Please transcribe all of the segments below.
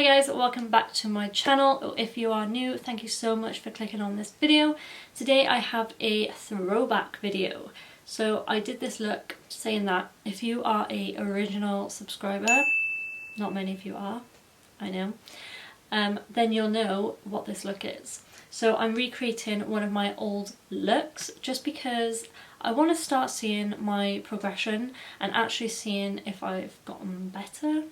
Hi guys, welcome back to my channel. If you are new, thank you so much for clicking on this video. Today I have a throwback video. So I did this look, saying that if you are a original subscriber, not many of you are, I know, then you'll know what this look is. So I'm recreating one of my old looks just because I want to start seeing my progression and actually seeing if I've gotten better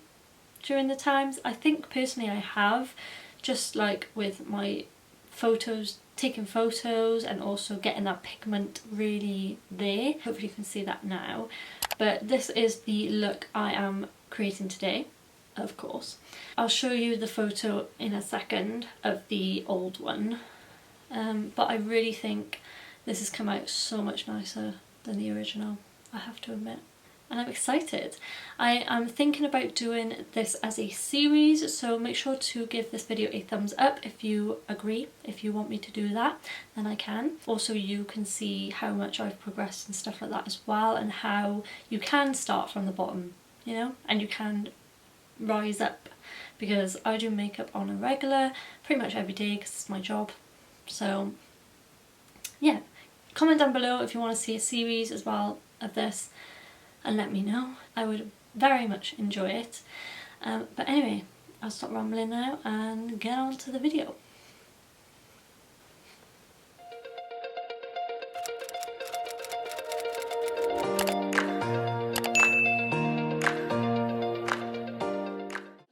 during the times. I think personally I have, just like with my photos, taking photos and also getting that pigment really there. Hopefully you can see that now. But this is the look I am creating today, of course. I'll show you the photo in a second of the old one, but I really think this has come out so much nicer than the original, I have to admit. And I'm excited. I am thinking about doing this as a series, so make sure to give this video a thumbs up if you agree. If you want me to do that, then I can. Also, you can see how much I've progressed and stuff like that as well, and how you can start from the bottom, you know, and you can rise up, because I do makeup on a regular, pretty much every day, because it's my job. So yeah, comment down below if you want to see a series as well of this, and let me know. I would very much enjoy it. But anyway, I'll stop rambling now and get on to the video.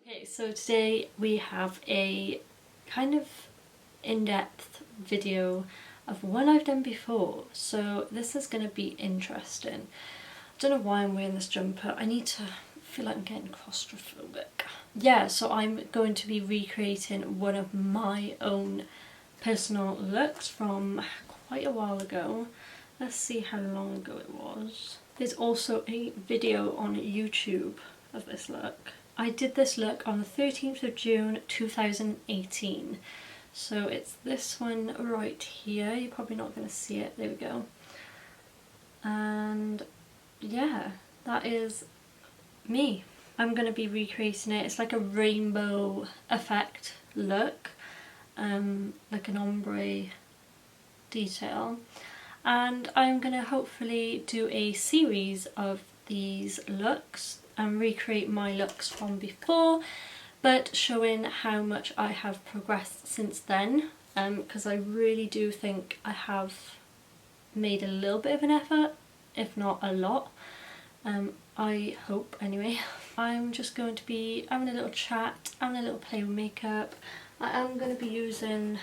Okay, so today we have a kind of in-depth video of one I've done before, so this is going to be interesting. I don't know why I'm wearing this jumper. I need to feel like I'm getting claustrophobic. Yeah, so I'm going to be recreating one of my own personal looks from quite a while ago. Let's see how long ago it was. There's also a video on YouTube of this look. I did this look on the 13th of June 2018. So it's this one right here. You're probably not going to see it. There we go. And yeah, that is me. I'm going to be recreating it. It's like a rainbow effect look, like an ombre detail, and I'm going to hopefully do a series of these looks and recreate my looks from before, but showing how much I have progressed since then, because I really do think I have made a little bit of an effort, if not a lot. I hope anyway. I'm just going to be having a little chat, having a little play with makeup. I am going to be using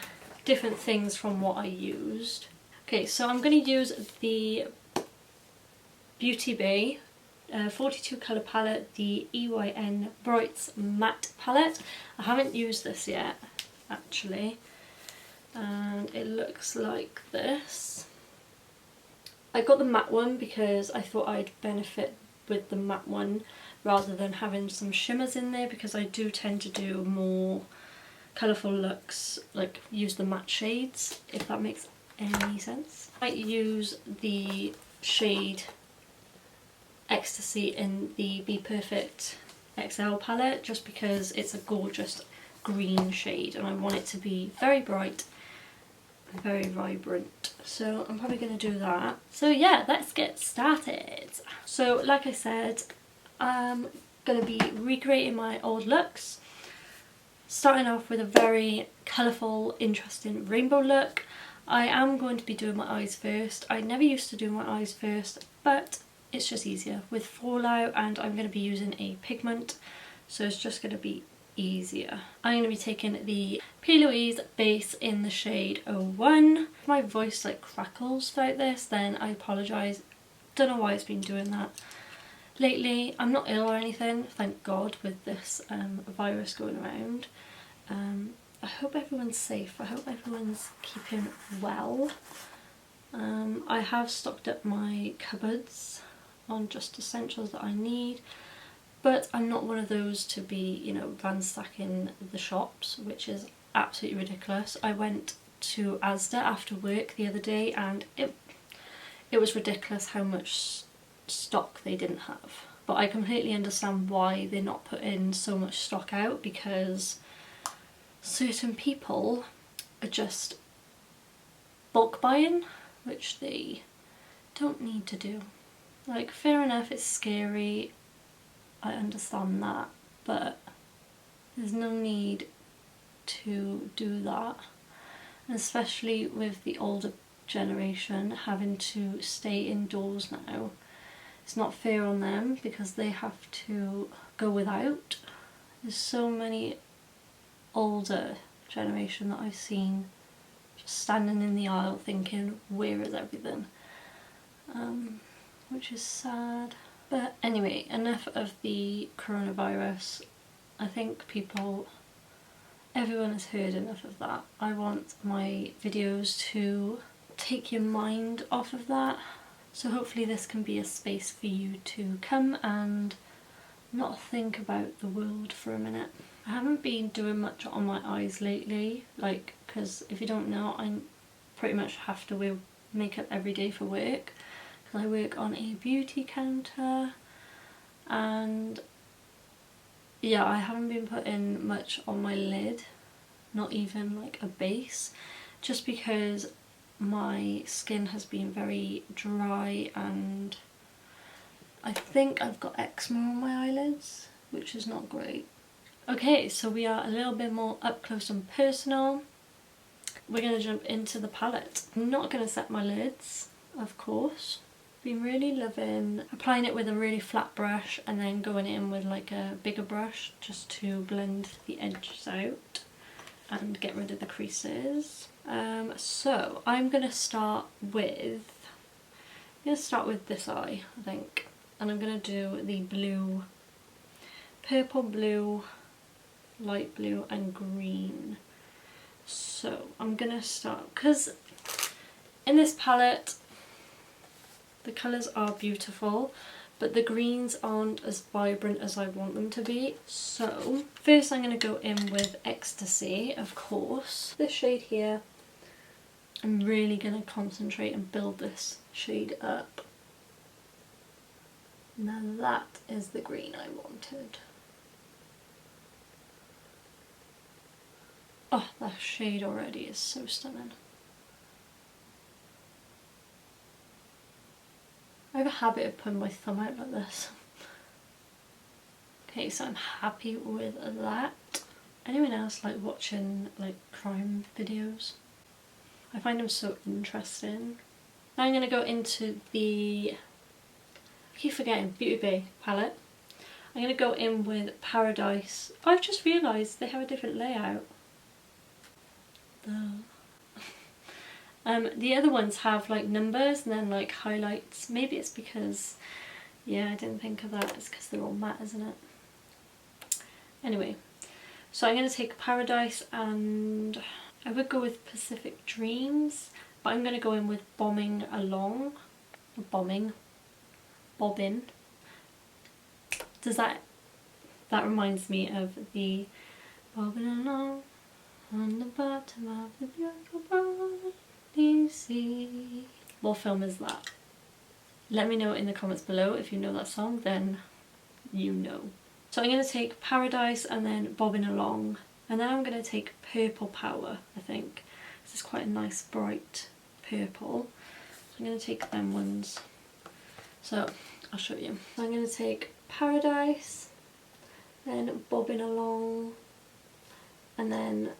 different things from what I used. Okay, so I'm going to use the Beauty Bay 42 colour palette, the EYN Brights Matte palette. I haven't used this yet actually, and it looks like this. I got the matte one because I thought I'd benefit with the matte one rather than having some shimmers in there, because I do tend to do more colourful looks, like use the matte shades, if that makes any sense. I use the shade Ecstasy in the Be Perfect XL palette just because it's a gorgeous green shade and I want it to be very bright, very vibrant, so I'm probably going to do that. So yeah, let's get started. So like I said, I'm going to be recreating my old looks, starting off with a very colourful, interesting rainbow look. I am going to be doing my eyes first. I never used to do my eyes first, but it's just easier with fallout, and I'm going to be using a pigment, so it's just going to be easier. I'm going to be taking the P. Louise base in the shade 01. If my voice like crackles throughout this, then I apologise. Don't know why it's been doing that lately. I'm not ill or anything, thank God, with this virus going around. I hope everyone's safe. I hope everyone's keeping well. I have stocked up my cupboards on just essentials that I need, but I'm not one of those to be, you know, ransacking the shops, which is absolutely ridiculous. I went to Asda after work the other day and it was ridiculous how much stock they didn't have. but I completely understand why they're not putting so much stock out, because certain people are just bulk buying, which they don't need to do. Like, fair enough, it's scary, I understand that, but there's no need to do that. And especially with the older generation having to stay indoors now, it's not fair on them because they have to go without. There's so many older generation that I've seen just standing in the aisle thinking, where is everything? Which is sad. But anyway, enough of the coronavirus. I think everyone has heard enough of that. I want my videos to take your mind off of that. So hopefully this can be a space for you to come and not think about the world for a minute. I haven't been doing much on my eyes lately, like, because if you don't know, I pretty much have to wear makeup every day for work, because I work on a beauty counter, and yeah, I haven't been putting much on my lid, not even like a base, just because my skin has been very dry and I think I've got eczema on my eyelids, which is not great. Okay, so we are a little bit more up close and personal. We're going to jump into the palette. I'm not going to set my lids, of course. Been really loving applying it with a really flat brush and then going in with like a bigger brush just to blend the edges out and get rid of the creases. So I'm going to start with this eye, I think, and I'm going to do the blue, purple, blue, light blue and green. So I'm going to start, because in this palette the colours are beautiful, but the greens aren't as vibrant as I want them to be. So first I'm going to go in with Ecstasy, of course. This shade here, I'm really going to concentrate and build this shade up. Now that is the green I wanted. Oh, that shade already is so stunning. I have a habit of putting my thumb out like this. Okay, so I'm happy with that. Anyone else like watching like crime videos? I find them so interesting. Now I'm going to go into the, I keep forgetting, Beauty Bay palette. I'm going to go in with Paradise. I've just realised they have a different layout. The other ones have like numbers and then like highlights. Maybe it's because, yeah, I didn't think of that. It's because they're all matte, isn't it? Anyway, so I'm going to take Paradise, and I would go with Pacific Dreams, but I'm going to go in with Bombing Along. Bobbin. Does that reminds me of the Bobbing Along on the bottom of the beautiful briny sea. What film is that? Let me know in the comments below. If you know that song, then you know. So I'm going to take Paradise and then Bobbing Along, and then I'm going to take Purple Power, I think. This is quite a nice bright purple. So I'm going to take them ones. So I'll show you. So I'm going to take Paradise, then Bobbing Along, and then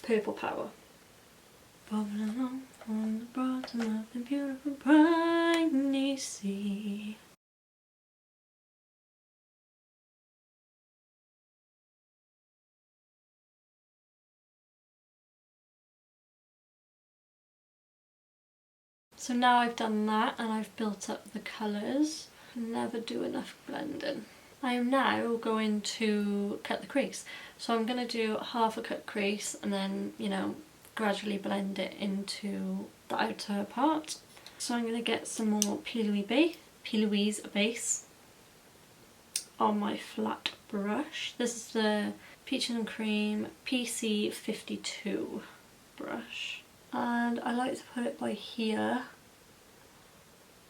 Purple Power. Bobbing along on the bottom of the beautiful briny sea. So now I've done that and I've built up the colours. Never do enough blending. I am now going to cut the crease. So I'm going to do half a cut crease and then, you know, gradually blend it into the outer part. So I'm going to get some more P. Louise base on my flat brush. This is the Peaches and Cream PC52 brush. And I like to put it by here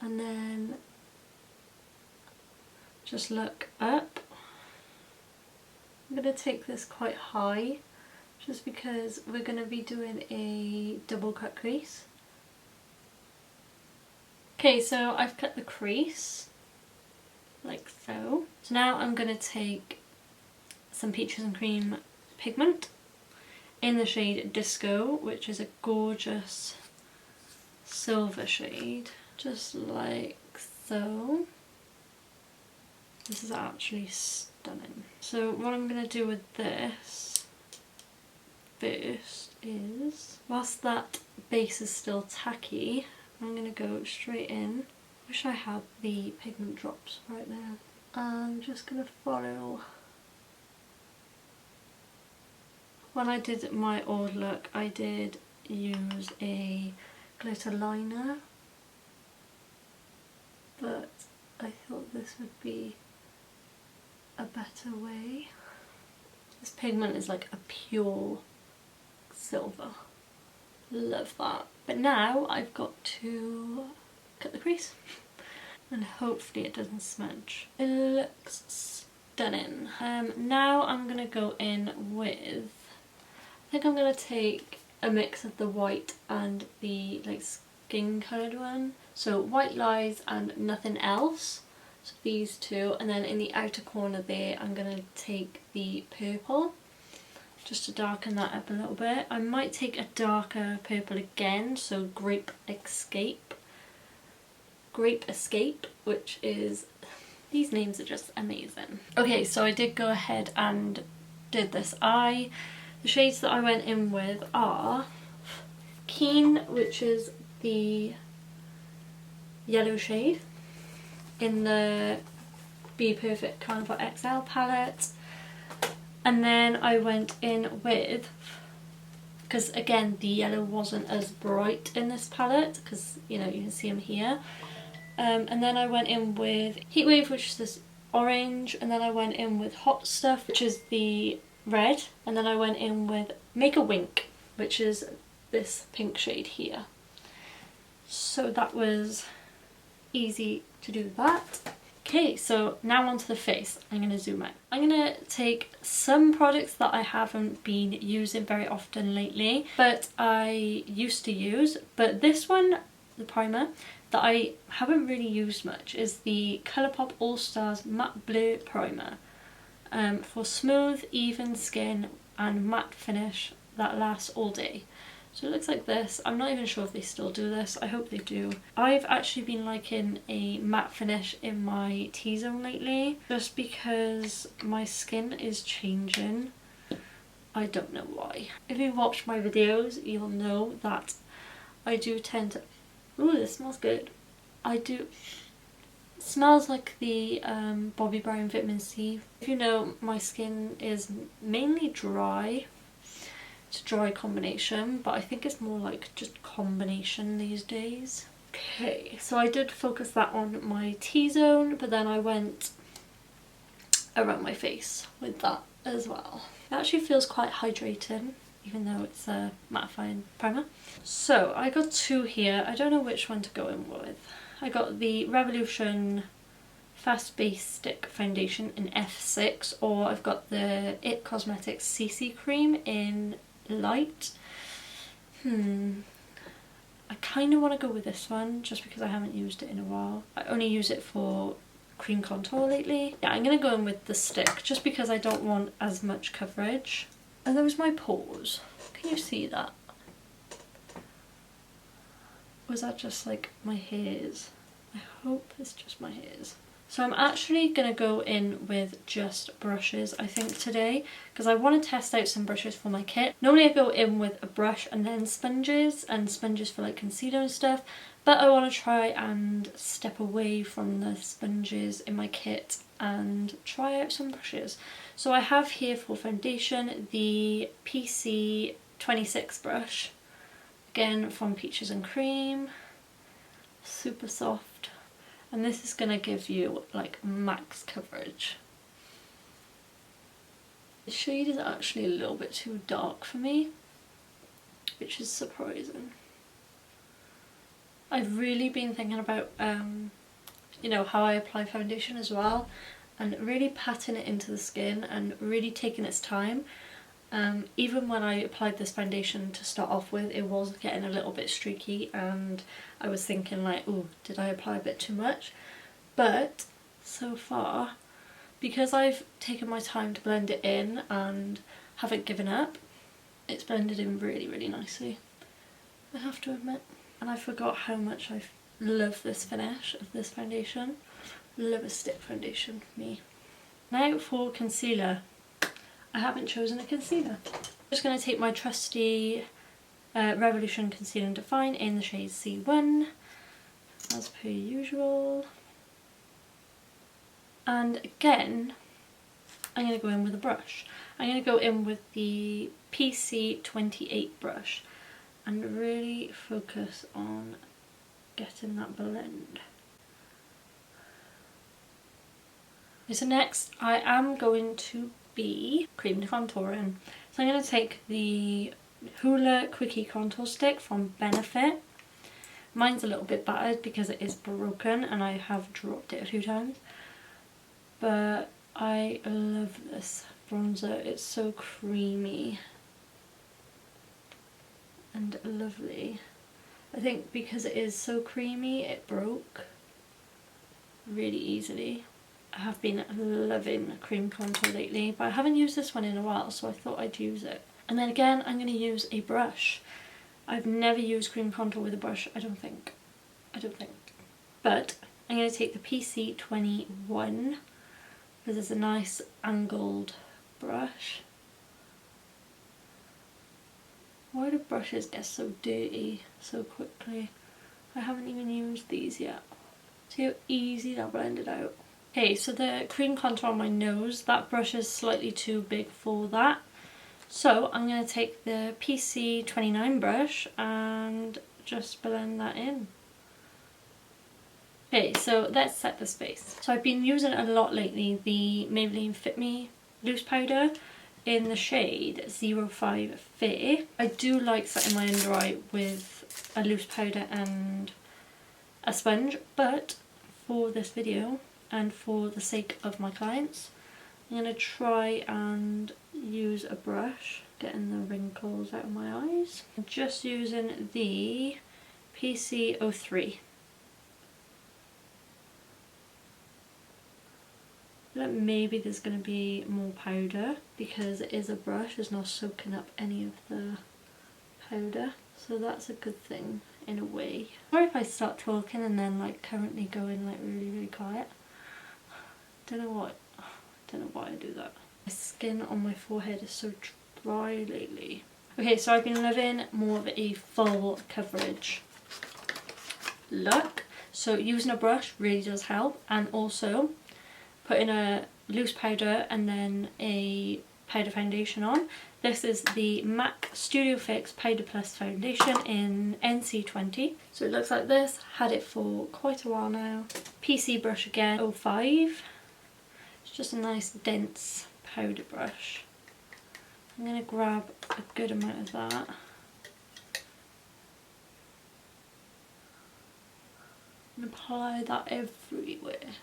and then just look up. I'm going to take this quite high just because we're going to be doing a double cut crease. Okay, so I've cut the crease like so. So now I'm going to take some Peaches and Cream pigment in the shade Disco, which is a gorgeous silver shade, just like so. This is actually stunning. So what I'm going to do with this first is, whilst that base is still tacky, I'm going to go straight in. Wish I had the pigment drops right now. I'm just going to follow. When I did my old look, I did use a glitter liner, but I thought this would be a better way. This pigment is like a pure silver. Love that. But now I've got to cut the crease and hopefully it doesn't smudge. It looks stunning. Now I'm gonna go in with, I think I'm gonna take a mix of the white and the like skin coloured one. So White Lies and Nothing Else. So these two, and then in the outer corner there I'm gonna take the purple just to darken that up a little bit. I might take a darker purple again, so Grape Escape, which is, these names are just amazing. Okay, so I did go ahead and did this eye. The shades that I went in with are Keen, which is the yellow shade in the Be Perfect Carnival XL palette. And then I went in with, because again the yellow wasn't as bright in this palette, because you know you can see them here. And then I went in with Heatwave, which is this orange, and then I went in with Hot Stuff, which is the red, and then I went in with Make a Wink, which is this pink shade here. So that was easy to do that. Okay, so now onto the face. I'm going to zoom out. I'm going to take some products that I haven't been using very often lately, but I used to use. But this one, the primer, that I haven't really used much is the Colourpop All Stars Matte Blur Primer. For smooth, even skin and matte finish that lasts all day. So it looks like this. I'm not even sure if they still do this. I hope they do. I've actually been liking a matte finish in my T-zone lately, just because my skin is changing. I don't know why. If you watch my videos, you'll know that I do tend to... Ooh, this smells good. I do... It smells like the Bobbi Brown Vitamin C. If you know, my skin is mainly dry. It's a dry combination, but I think it's more like just combination these days. Okay, so I did focus that on my T-zone, but then I went around my face with that as well. It actually feels quite hydrating, even though it's a mattifying primer. So I got two here. I don't know which one to go in with. I got the Revolution Fast Base Stick Foundation in F6, or I've got the It Cosmetics CC Cream in Light. I kind of want to go with this one just because I haven't used it in a while. I only use it for cream contour lately. Yeah, I'm going to go in with the stick just because I don't want as much coverage. Are those my pores? Can you see that? Or is that just like my hairs? I hope it's just my hairs. So I'm actually going to go in with just brushes, I think, today, because I want to test out some brushes for my kit. Normally I go in with a brush and then sponges, and sponges for like concealer and stuff, but I want to try and step away from the sponges in my kit and try out some brushes. So I have here for foundation the PC 26 brush, again from Peaches and Cream, super soft. And this is going to give you like max coverage. The shade is actually a little bit too dark for me, which is surprising. I've really been thinking about you know, how I apply foundation as well, and really patting it into the skin and really taking its time. Even when I applied this foundation to start off with, it was getting a little bit streaky and I was thinking like, oh, did I apply a bit too much? But so far, because I've taken my time to blend it in and haven't given up, it's blended in really, really nicely, I have to admit. And I forgot how much I love this finish of this foundation. Love a stick foundation, me. Now for concealer. I haven't chosen a concealer. I'm just going to take my trusty Revolution Conceal and Define in the shade C1, as per usual. And again, I'm going to go in with a brush. I'm going to go in with the PC28 brush and really focus on getting that blend. Okay, so next I am going to be cream contouring. So I'm going to take the Hoola Quickie Contour Stick from Benefit. Mine's a little bit battered because it is broken and I have dropped it a few times. But I love this bronzer. It's so creamy and lovely. I think because it is so creamy, it broke really easily. I have been loving cream contour lately, but I haven't used this one in a while, so I thought I'd use it. And then again, I'm going to use a brush. I've never used cream contour with a brush, I don't think. But I'm going to take the PC21 because it's a nice angled brush. Why do brushes get so dirty so quickly? I haven't even used these yet. See how easy that blended out. Okay, so the cream contour on my nose, that brush is slightly too big for that. So I'm going to take the PC29 brush and just blend that in. Okay, so let's set the space. So I've been using a lot lately the Maybelline Fit Me loose powder in the shade 05 Fair. I do like setting my under eye with a loose powder and a sponge, but for this video and for the sake of my clients, I'm going to try and use a brush, getting the wrinkles out of my eyes. I'm just using the PC03. But maybe there's going to be more powder because it is a brush, it's not soaking up any of the powder. So that's a good thing in a way. Or if I start talking and then like currently going like really, really quiet. Don't know why I do that. My skin on my forehead is so dry lately. Okay, so I've been loving more of a full coverage look. So using a brush really does help, and also putting a loose powder and then a powder foundation on. This is the MAC Studio Fix Powder Plus Foundation in NC20. So it looks like this. Had it for quite a while now. PC brush again, 05. It's just a nice dense powder brush. I'm going to grab a good amount of that. And apply that everywhere.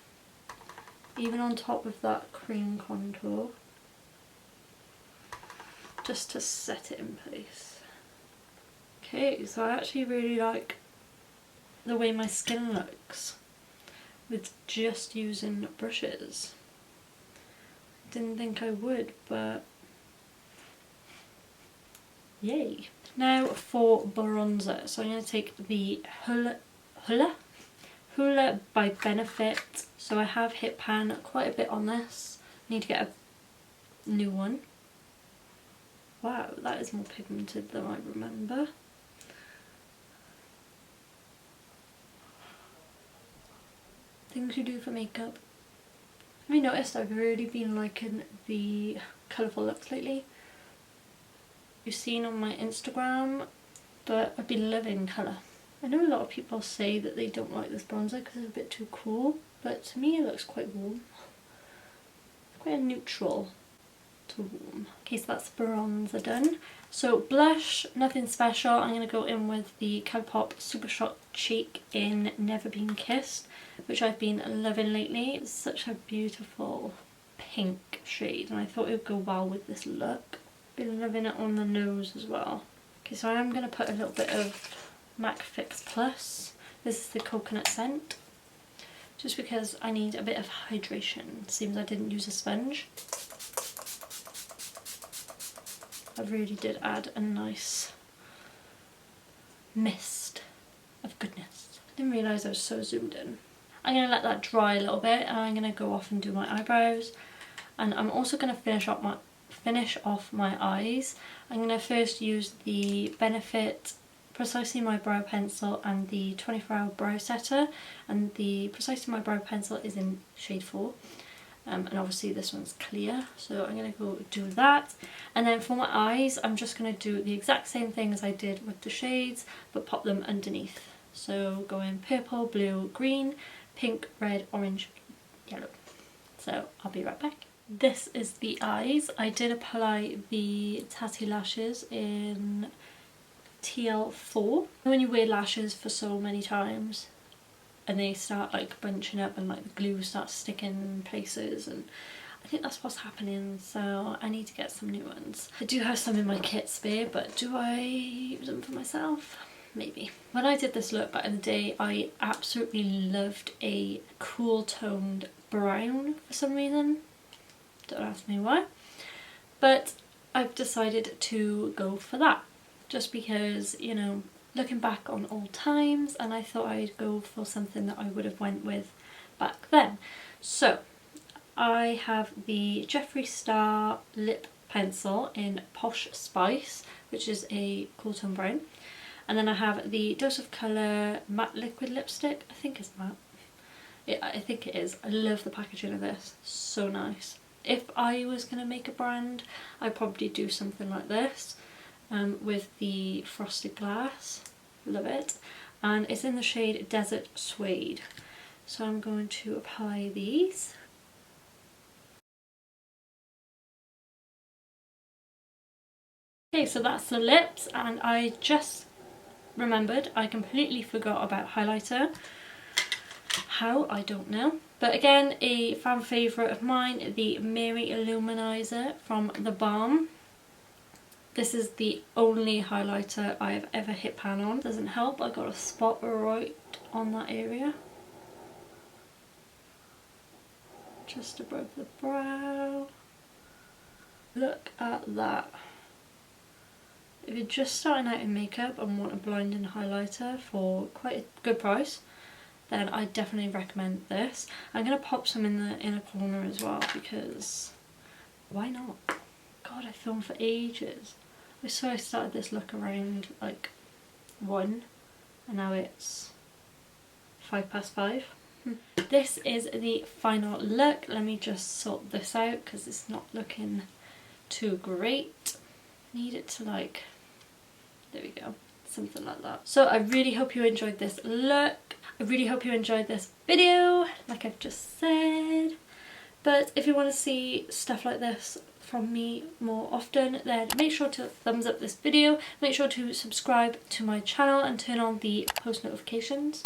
Even on top of that cream contour. Just to set it in place. Okay, so I actually really like the way my skin looks with just using brushes. Didn't think I would, but yay. Now for bronzer. So I'm going to take the Hoola by Benefit. So I have hit pan quite a bit on this. I need to get a new one. Wow, that is more pigmented than I remember. Things you do for makeup. Have you noticed I've really been liking the colourful looks lately? You've seen on my Instagram, but I've been loving colour. I know a lot of people say that they don't like this bronzer because it's a bit too cool, but to me it looks quite warm. Quite a neutral to warm. Okay, so that's bronzer done. So blush, nothing special. I'm going to go in with the Colourpop Super Shock Cheek in Never Been Kissed, which I've been loving lately. It's such a beautiful pink shade and I thought it would go well with this look. Been loving it on the nose as well. Okay, so I am going to put a little bit of MAC Fix Plus. This is the coconut scent, just because I need a bit of hydration. Seems I didn't use a sponge. I really did add a nice mist of goodness. I didn't realise I was so zoomed in. I'm going to let that dry a little bit and I'm going to go off and do my eyebrows. And I'm also going to finish off my eyes. I'm going to first use the Benefit Precisely My Brow Pencil and the 24-Hour Brow Setter. And the Precisely My Brow Pencil is in shade 4. And obviously this one's clear, so I'm going to go do that. And then for my eyes, I'm just going to do the exact same thing as I did with the shades, but pop them underneath. So go in purple, blue, green, pink, red, orange, yellow. So I'll be right back. This is the eyes. I did apply the Tatty Lashes in TL4. When you wear lashes for so many times, and they start like bunching up and like the glue starts sticking in places, and I think that's what's happening, so I need to get some new ones. I do have some in my kit spare, but do I use them for myself? Maybe. When I did this look back in the day, I absolutely loved a cool toned brown for some reason. Don't ask me why. But I've decided to go for that, just because, you know, looking back on old times, and I thought I'd go for something that I would have went with back then. So I have the Jeffree Star lip pencil in Posh Spice, which is a cool tone brown, and then I have the Dose of Colour matte liquid lipstick. I think it's matte. Yeah, I think it is. I love the packaging of this, so nice. If I was going to make a brand, I'd probably do something like this. With the frosted glass, love it, and it's in the shade Desert Suede. So I'm going to apply these. Okay, so that's the lips, and I just remembered I completely forgot about highlighter. How? I don't know. But again, a fan favourite of mine, the Mary Illuminizer from the Balm. This is the only highlighter I have ever hit pan on. Doesn't help, I got a spot right on that area. Just above the brow. Look at that. If you're just starting out in makeup and want a blinding highlighter for quite a good price, then I definitely recommend this. I'm going to pop some in the inner corner as well, because why not? God, I filmed for ages. I swear I started this look around like 1 and now it's 5:05. This is the final look. Let me just sort this out because it's not looking too great. Need it to like, there we go, something like that. So I really hope you enjoyed this look. I really hope you enjoyed this video, like I've just said. But if you want to see stuff like this from me more often, then make sure to thumbs up this video, make sure to subscribe to my channel and turn on the post notifications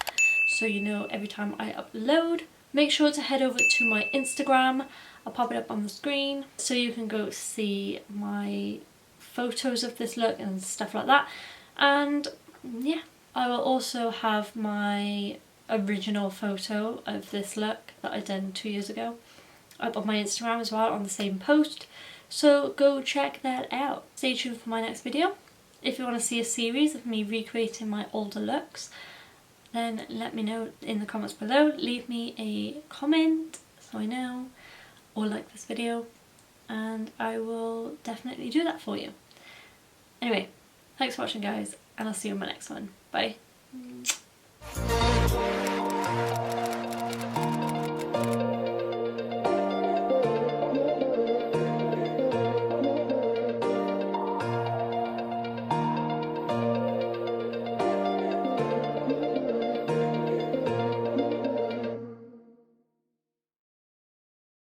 so you know every time I upload. Make sure to head over to my Instagram, I'll pop it up on the screen so you can go see my photos of this look and stuff like that. And yeah, I will also have my original photo of this look that I done 2 years ago up on my Instagram as well on the same post, so go check that out. Stay tuned for my next video. If you want to see a series of me recreating my older looks, then let me know in the comments below. Leave me a comment so I know, or like this video, and I will definitely do that for you. Anyway, thanks for watching guys, and I'll see you in my next one. Bye.